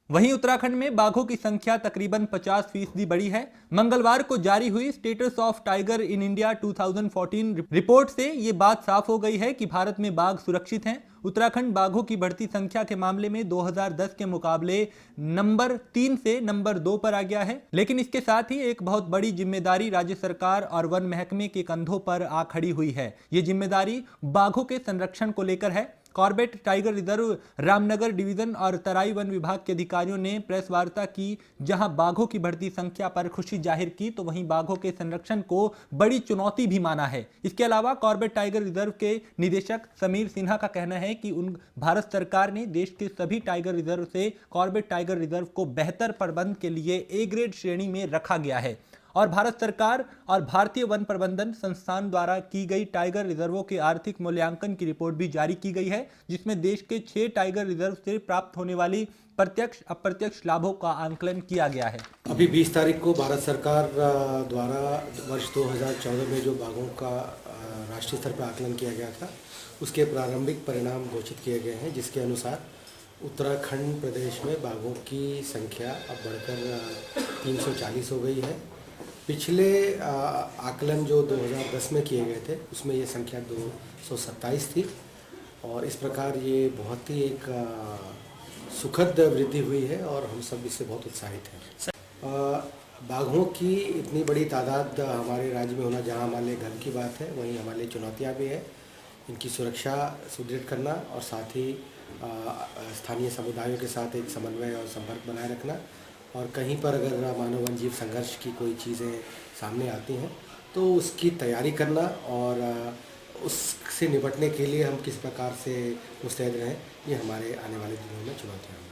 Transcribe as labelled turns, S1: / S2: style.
S1: वहीं उत्तराखंड में बाघों की संख्या तकरीबन 50% बढ़ी है। मंगलवार को जारी हुई status of tiger in India 2014 report से ये बात साफ हो गई है कि भारत में बाघ सुरक्षित हैं। उत्तराखंड बाघों की बढ़ती संख्या के मामले में 2010 के मुकाबले नंबर 3 से नंबर 2 पर आ गया है। लेकिन इसके साथ ही एक बहुत बड़ी जिम्मेदारी राज्य सरकार और वन महकमे के कंधों पर आ खड़ी हुई है। ये जिम्मेदारी बाघों के संरक्षण को लेकर है। Corbett tiger reserve Ramnagar division और तराई वन विभाग के अधिकारियों ने प्रेस वार्ता की, जहां बाघों की बढ़ती संख्या पर खुशी जाहिर की, तो वहीं बाघों के संरक्षण को बड़ी चुनौती भी माना है। इसके अलावा कॉर्बेट टाइगर रिजर्व के निदेशक समीर सिन्हा का कहना है कि भारत सरकार ने देश के सभी टाइगर रिजर्व से कॉर्बेट टाइगर रिजर्व को बेहतर प्रबंध के लिए ए ग्रेड श्रेणी में रखा गया है और भारत सरकार और भारतीय वन प्रबंधन संस्थान द्वारा की गई टाइगर रिजर्वों के आर्थिक मूल्यांकन की रिपोर्ट भी जारी की गई है, जिसमें देश के 6 टाइगर रिजर्व से प्राप्त होने वाली प्रत्यक्ष अप्रत्यक्ष लाभों का आंकलन किया गया है।
S2: अभी 20 तारीख को भारत सरकार द्वारा वर्ष 2014 में जो बाघों का राष्ट्रीय स्तर पर आकलन किया गया था, उसके प्रारंभिक परिणाम घोषित किए गए हैं, जिसके अनुसार उत्तराखंड प्रदेश में बाघों की संख्या अब बढ़कर 340 हो गई है। पिछले आकलन जो 2010 में किए गए थे, उसमें ये संख्या 227 थी और इस प्रकार ये बहुत ही एक सुखद वृद्धि हुई है और हम सब इससे बहुत उत्साहित हैं। बाघों की इतनी बड़ी तादाद हमारे राज्य में होना, जहां हमारे लिए गर्व की बात है, वहीं हमारे लिए चुनौतियां भी है। इनकी सुरक्षा सुदृढ़ करना और साथ ही स्थानीय समुदायों के साथ एक समन्वय और संपर्क बनाए रखना, और कहीं पर अगर मानव वन जीव संघर्ष की कोई चीज़ें सामने आती हैं तो उसकी तैयारी करना और उससे निपटने के लिए हम किस प्रकार से मुस्तैद रहें, ये हमारे आने वाले दिनों में चुनौतियाँ हैं।